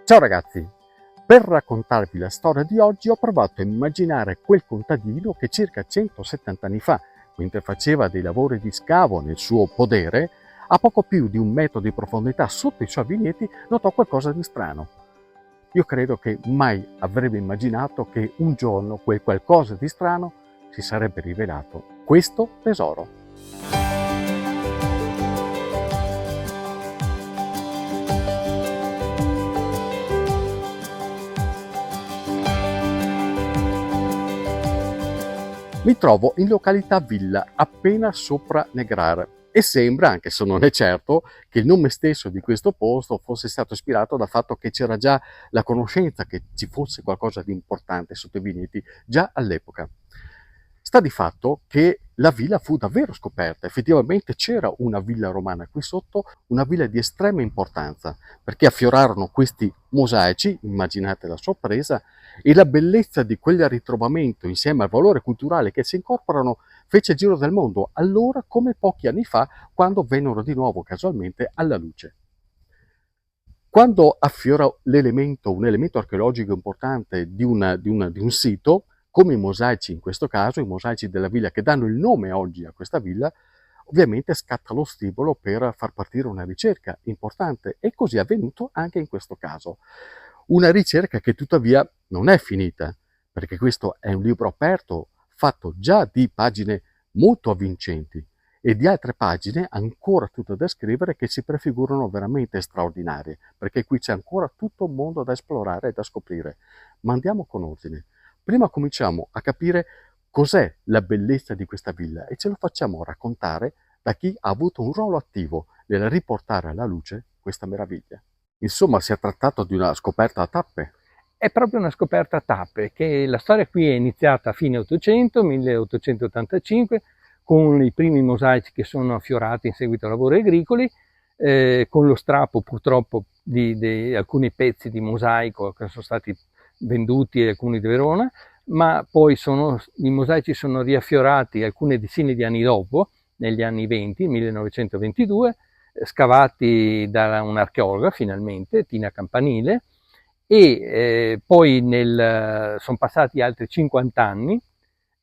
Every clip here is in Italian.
Ciao ragazzi, per raccontarvi la storia di oggi ho provato a immaginare quel contadino che circa 170 anni fa, mentre faceva dei lavori di scavo nel suo podere, a poco più di 1 metro di profondità sotto i suoi vigneti, notò qualcosa di strano. Io credo che mai avrebbe immaginato che un giorno quel qualcosa di strano si sarebbe rivelato questo tesoro. Mi trovo in località Villa, appena sopra Negrar, e sembra, anche se non è certo, che il nome stesso di questo posto fosse stato ispirato dal fatto che c'era già la conoscenza che ci fosse qualcosa di importante sotto i vigneti già all'epoca. Sta di fatto che la villa fu davvero scoperta, effettivamente c'era una villa romana qui sotto, una villa di estrema importanza, perché affiorarono questi mosaici, immaginate la sorpresa, e la bellezza di quel ritrovamento insieme al valore culturale che si incorporano fece il giro del mondo, allora come pochi anni fa, quando vennero di nuovo casualmente alla luce. Quando affiora l'elemento, un elemento archeologico importante di un sito, come i mosaici in questo caso, i mosaici della villa che danno il nome oggi a questa villa, ovviamente scatta lo stimolo per far partire una ricerca importante, e così è avvenuto anche in questo caso. Una ricerca che tuttavia non è finita, perché questo è un libro aperto, fatto già di pagine molto avvincenti e di altre pagine ancora tutte da scrivere che si prefigurano veramente straordinarie, perché qui c'è ancora tutto un mondo da esplorare e da scoprire. Ma andiamo con ordine. Prima cominciamo a capire cos'è la bellezza di questa villa e ce lo facciamo raccontare da chi ha avuto un ruolo attivo nel riportare alla luce questa meraviglia. Insomma, si è trattato di una scoperta a tappe. È proprio una scoperta a tappe, che la storia qui è iniziata a fine 800, 1885, con i primi mosaici che sono affiorati in seguito a lavori agricoli, con lo strappo purtroppo di alcuni pezzi di mosaico che sono stati venduti ai comuni di Verona, ma poi i mosaici sono riaffiorati alcune decine di anni dopo, negli anni 20, 1922, scavati da un'archeologa finalmente, Tina Campanile, e poi sono passati altri 50 anni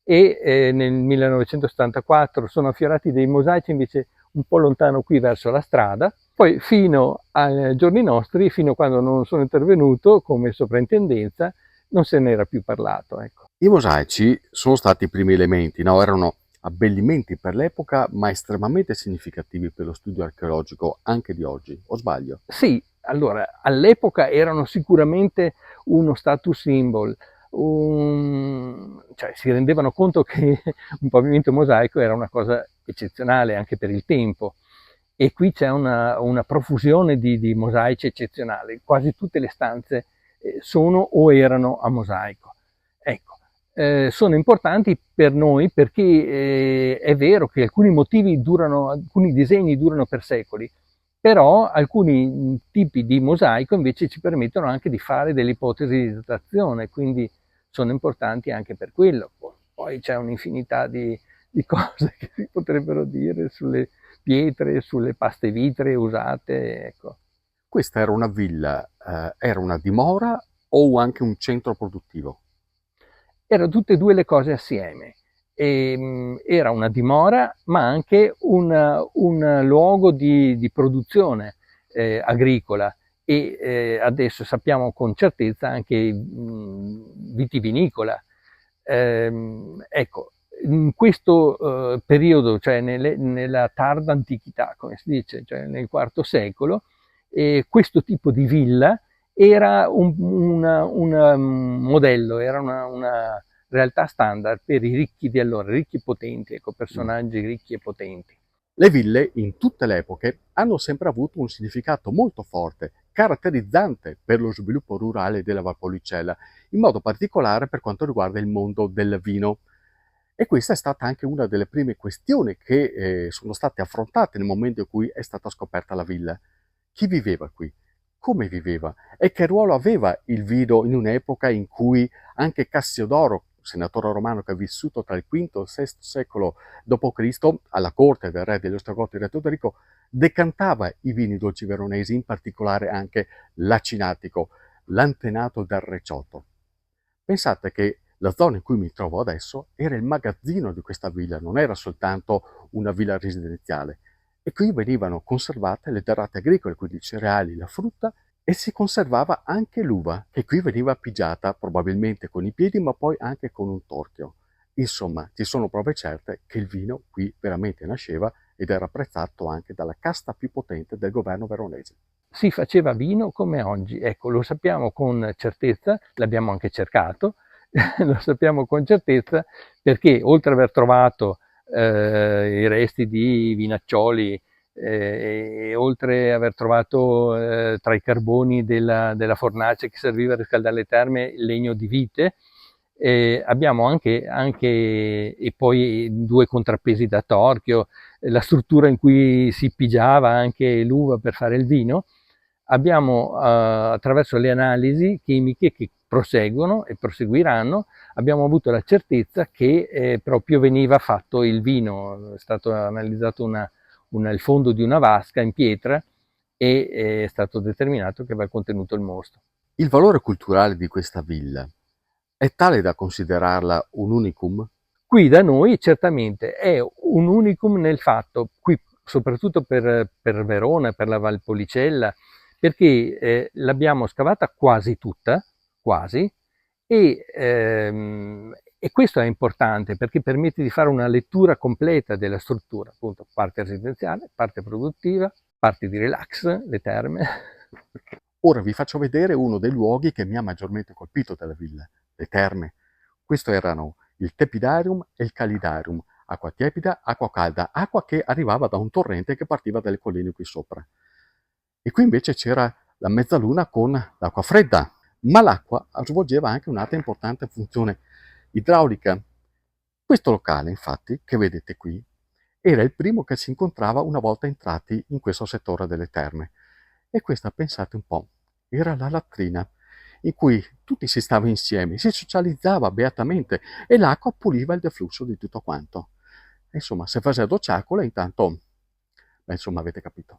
e nel 1974 sono affiorati dei mosaici invece un po' lontano qui verso la strada, poi fino ai giorni nostri, fino a quando non sono intervenuto come soprintendenza, non se n'era più parlato. Ecco. I mosaici sono stati i primi elementi, no? Erano abbellimenti per l'epoca, ma estremamente significativi per lo studio archeologico anche di oggi, o sbaglio? Sì, allora, all'epoca erano sicuramente uno status symbol, cioè si rendevano conto che un pavimento mosaico era una cosa eccezionale anche per il tempo, e qui c'è una profusione di mosaici eccezionali, quasi tutte le stanze sono o erano a mosaico. Ecco, sono importanti per noi perché è vero che alcuni disegni durano per secoli, però alcuni tipi di mosaico invece ci permettono anche di fare delle ipotesi di datazione, quindi sono importanti anche per quello. Poi c'è un'infinità di cose che si potrebbero dire sulle pietre, sulle paste vitree usate, ecco. Questa era una villa, era una dimora o anche un centro produttivo? Erano tutte e due le cose assieme. Era una dimora, ma anche un luogo di produzione agricola, e adesso sappiamo con certezza anche vitivinicola. Ecco, in questo periodo, cioè nella tarda antichità, come si dice, cioè nel IV secolo, questo tipo di villa era un modello, era una realtà standard per i ricchi di allora, ricchi e potenti, ecco, personaggi ricchi e potenti. Le ville, in tutte le epoche, hanno sempre avuto un significato molto forte, caratterizzante per lo sviluppo rurale della Valpolicella, in modo particolare per quanto riguarda il mondo del vino. E questa è stata anche una delle prime questioni che sono state affrontate nel momento in cui è stata scoperta la villa. Chi viveva qui? Come viveva? E che ruolo aveva il vino in un'epoca in cui anche Cassiodoro, senatore romano che ha vissuto tra il V e il VI secolo d.C., alla corte del re degli Ostrogoti, re Teodorico, decantava i vini dolci veronesi, in particolare anche l'acinatico. l'antenato del Recioto. Pensate che la zona in cui mi trovo adesso era il magazzino di questa villa, non era soltanto una villa residenziale. E qui venivano conservate le derrate agricole, quindi i cereali, la frutta, e si conservava anche l'uva, che qui veniva pigiata probabilmente con i piedi, ma poi anche con un torchio. Insomma, ci sono prove certe che il vino qui veramente nasceva ed era apprezzato anche dalla casta più potente del governo veronese. Si faceva vino come oggi, ecco, lo sappiamo con certezza, l'abbiamo anche cercato, lo sappiamo con certezza perché oltre ad aver trovato i resti di vinaccioli e oltre ad aver trovato tra i carboni della fornace che serviva a riscaldare le terme legno di vite, abbiamo anche e poi due contrappesi da torchio, la struttura in cui si pigiava anche l'uva per fare il vino. Abbiamo attraverso le analisi chimiche che proseguono e proseguiranno, abbiamo avuto la certezza che proprio veniva fatto il vino, è stato analizzato il fondo di una vasca in pietra e è stato determinato che aveva contenuto il mosto. Il valore culturale di questa villa è tale da considerarla un unicum? Qui da noi certamente è un unicum nel fatto, qui soprattutto per Verona, per la Valpolicella, perché l'abbiamo scavata quasi tutta, quasi, e questo è importante perché permette di fare una lettura completa della struttura, appunto parte residenziale, parte produttiva, parte di relax, le terme. Ora vi faccio vedere uno dei luoghi che mi ha maggiormente colpito della villa, le terme. Questo erano il Tepidarium e il Calidarium, acqua tiepida, acqua calda, acqua che arrivava da un torrente che partiva dalle colline qui sopra. E qui invece c'era la mezzaluna con l'acqua fredda, ma l'acqua svolgeva anche un'altra importante funzione idraulica. Questo locale, infatti, che vedete qui, era il primo che si incontrava una volta entrati in questo settore delle terme. E questa, pensate un po', era la latrina, in cui tutti si stava insieme, si socializzava beatamente e l'acqua puliva il deflusso di tutto quanto. E insomma, se faceva docciacola, intanto, beh, insomma, avete capito.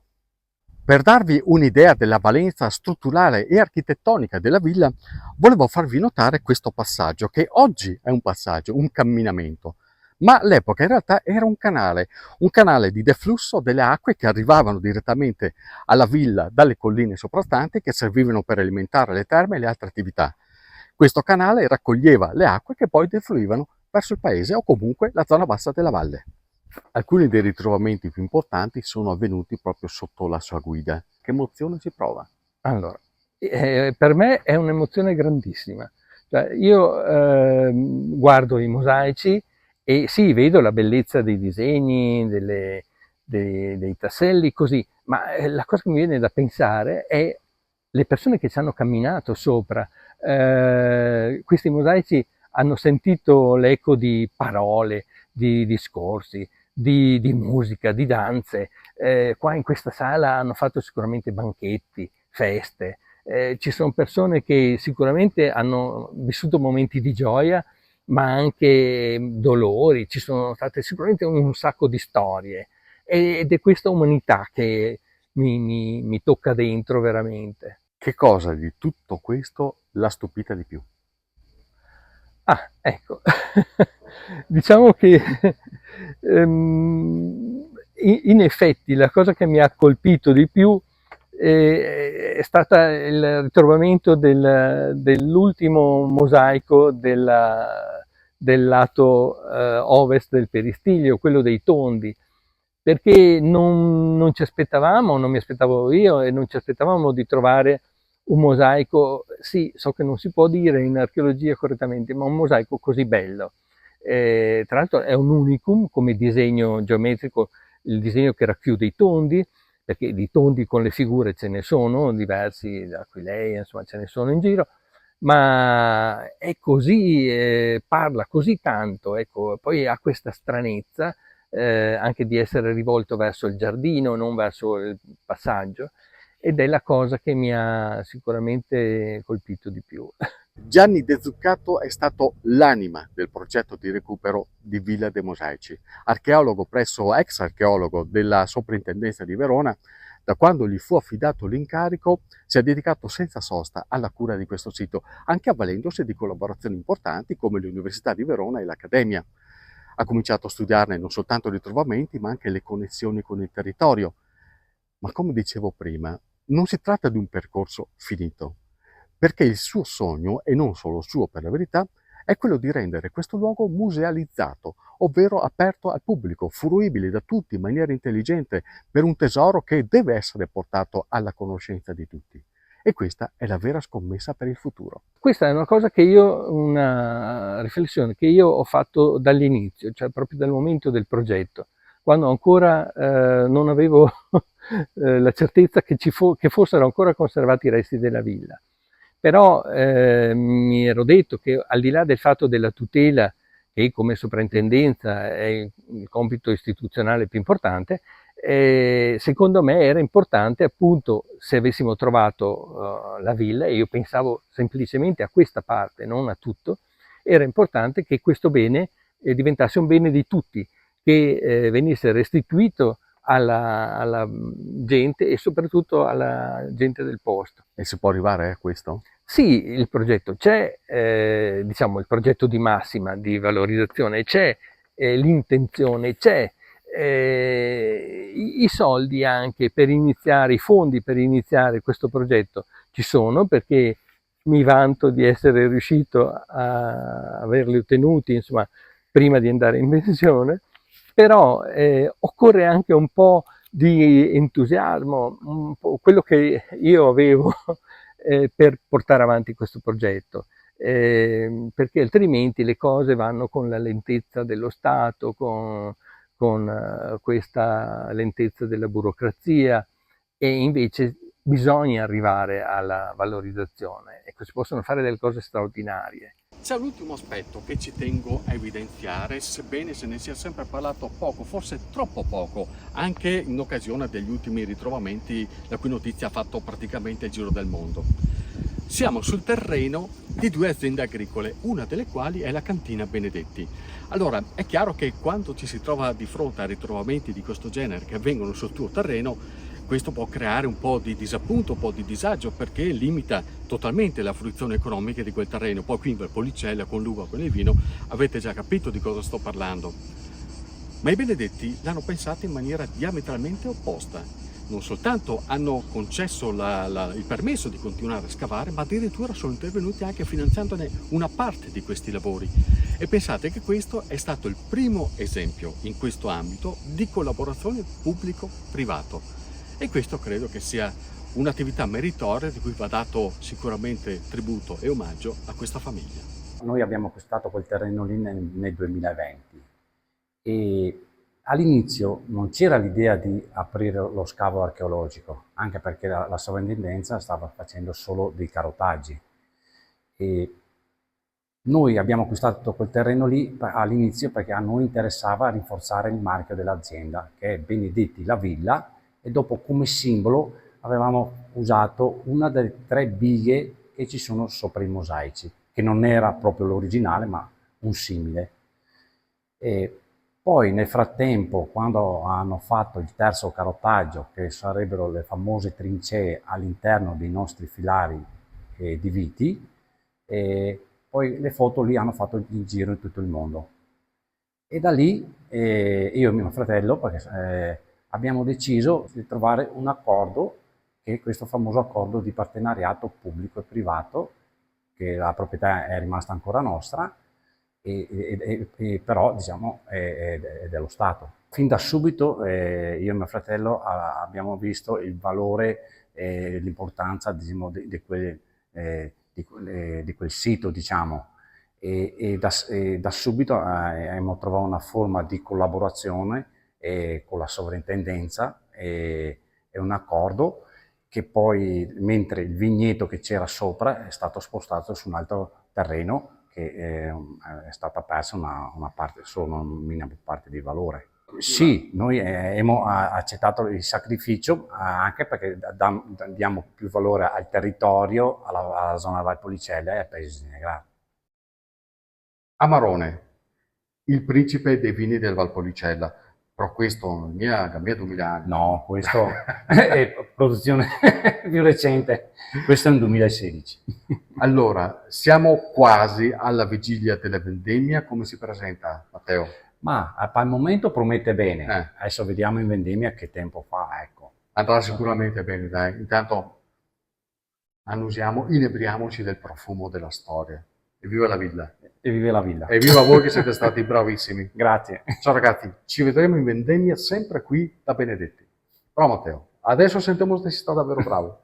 Per darvi un'idea della valenza strutturale e architettonica della villa, volevo farvi notare questo passaggio, che oggi è un passaggio, un camminamento, ma all'epoca in realtà era un canale di deflusso delle acque che arrivavano direttamente alla villa dalle colline soprastanti che servivano per alimentare le terme e le altre attività. Questo canale raccoglieva le acque che poi defluivano verso il paese o comunque la zona bassa della valle. Alcuni dei ritrovamenti più importanti sono avvenuti proprio sotto la sua guida. Che emozione si prova? Allora, per me è un'emozione grandissima. Cioè, io guardo i mosaici e sì, vedo la bellezza dei disegni, dei tasselli, così, ma la cosa che mi viene da pensare è le persone che ci hanno camminato sopra. Questi mosaici hanno sentito l'eco di parole, di discorsi, di musica, di danze. Qua in questa sala hanno fatto sicuramente banchetti, feste. Ci sono persone che sicuramente hanno vissuto momenti di gioia, ma anche dolori, ci sono state sicuramente un sacco di storie ed è questa umanità che mi tocca dentro veramente. Che cosa di tutto questo l'ha stupita di più? Ah, ecco, diciamo che in effetti la cosa che mi ha colpito di più è stata il ritrovamento dell'ultimo mosaico del lato ovest del Peristiglio, quello dei tondi, perché non ci aspettavamo, non mi aspettavo io e non ci aspettavamo di trovare un mosaico, sì, so che non si può dire in archeologia correttamente, ma un mosaico così bello. Tra l'altro è un unicum come disegno geometrico, il disegno che racchiude i tondi, perché di tondi con le figure ce ne sono, diversi, Aquilei, insomma ce ne sono in giro, ma è così, parla così tanto, ecco, poi ha questa stranezza anche di essere rivolto verso il giardino, non verso il passaggio, ed è la cosa che mi ha sicuramente colpito di più. Gianni De Zuccato è stato l'anima del progetto di recupero di Villa dei Mosaici. Archeologo presso ex archeologo della Soprintendenza di Verona, Da quando gli fu affidato l'incarico si è dedicato senza sosta alla cura di questo sito, anche avvalendosi di collaborazioni importanti come l'Università di Verona e l'Accademia. Ha cominciato a studiarne non soltanto i ritrovamenti, ma anche le connessioni con il territorio. Ma come dicevo prima, non si tratta di un percorso finito, perché il suo sogno, e non solo suo per la verità, è quello di rendere questo luogo musealizzato, ovvero aperto al pubblico, fruibile da tutti in maniera intelligente, per un tesoro che deve essere portato alla conoscenza di tutti. E questa è la vera scommessa per il futuro. Questa è una riflessione che io ho fatto dall'inizio, cioè proprio dal momento del progetto, quando ancora non avevo la certezza che fossero ancora conservati i resti della villa. Però mi ero detto che al di là del fatto della tutela, che come soprintendenza è il compito istituzionale più importante, secondo me era importante appunto, se avessimo trovato la villa, e io pensavo semplicemente a questa parte, non a tutto, era importante che questo bene diventasse un bene di tutti, che venisse restituito alla gente e soprattutto alla gente del posto. E si può arrivare a questo? Sì, il progetto c'è, diciamo il progetto di massima di valorizzazione c'è, l'intenzione c'è, i soldi anche per iniziare, i fondi per iniziare questo progetto ci sono, perché mi vanto di essere riuscito a averli ottenuti, insomma, prima di andare in pensione, però occorre anche un po' di entusiasmo, un po' quello che io avevo per portare avanti questo progetto, perché altrimenti le cose vanno con la lentezza dello Stato, con questa lentezza della burocrazia, e invece bisogna arrivare alla valorizzazione. Ecco, si possono fare delle cose straordinarie. C'è un ultimo aspetto che ci tengo a evidenziare, sebbene se ne sia sempre parlato poco, forse troppo poco, anche in occasione degli ultimi ritrovamenti, la cui notizia ha fatto praticamente il giro del mondo. Siamo sul terreno di due aziende agricole, una delle quali è la Cantina Benedetti. Allora, è chiaro che quando ci si trova di fronte a ritrovamenti di questo genere che avvengono sul tuo terreno, questo può creare un po' di disappunto, un po' di disagio, perché limita totalmente la fruizione economica di quel terreno. Poi qui in Valpolicella, con l'uva, con il vino, avete già capito di cosa sto parlando. Ma i Benedetti l'hanno pensata in maniera diametralmente opposta. Non soltanto hanno concesso il permesso di continuare a scavare, ma addirittura sono intervenuti anche finanziandone una parte di questi lavori. E pensate che questo è stato il primo esempio in questo ambito di collaborazione pubblico-privato. E questo credo che sia un'attività meritoria di cui va dato sicuramente tributo e omaggio a questa famiglia. Noi abbiamo acquistato quel terreno lì nel 2020 e all'inizio non c'era l'idea di aprire lo scavo archeologico, anche perché la sovrintendenza stava facendo solo dei carotaggi. E noi abbiamo acquistato quel terreno lì all'inizio perché a noi interessava rinforzare il marchio dell'azienda, che è Benedetti la Villa, e dopo come simbolo avevamo usato una delle 3 bighe che ci sono sopra i mosaici, che non era proprio l'originale ma un simile. E poi nel frattempo, quando hanno fatto il terzo carotaggio, che sarebbero le famose trincee all'interno dei nostri filari di viti, poi le foto lì hanno fatto il giro in tutto il mondo. E da lì io e mio fratello, perché abbiamo deciso di trovare un accordo, che è questo famoso accordo di partenariato pubblico e privato, che la proprietà è rimasta ancora nostra, però diciamo è dello Stato. Fin da subito io e mio fratello abbiamo visto il valore e l'importanza, diciamo, di quel sito, diciamo, e da subito abbiamo trovato una forma di collaborazione con la sovrintendenza e un accordo che poi, mentre il vigneto che c'era sopra è stato spostato su un altro terreno, che è stata persa una parte, solo una minima parte di valore. Sì, noi abbiamo accettato il sacrificio anche perché diamo più valore al territorio, alla zona Valpolicella e ai paesi senegalesi. Amarone, il principe dei vini del Valpolicella. Però questo da me 2000 anni. No, questo è produzione più recente, questo è un 2016. Allora, siamo quasi alla vigilia della vendemmia, come si presenta, Matteo? Ma al momento promette bene, Eh. adesso vediamo in vendemmia che tempo fa, ecco. Andrà sicuramente bene, dai. Intanto annusiamo, inebriamoci del profumo della storia. E viva la villa! E vive la villa. E viva voi che siete stati bravissimi! Grazie. Ciao ragazzi, ci vedremo in vendemmia sempre qui da Benedetti. Però Matteo, adesso sentiamo se si sta davvero bravo.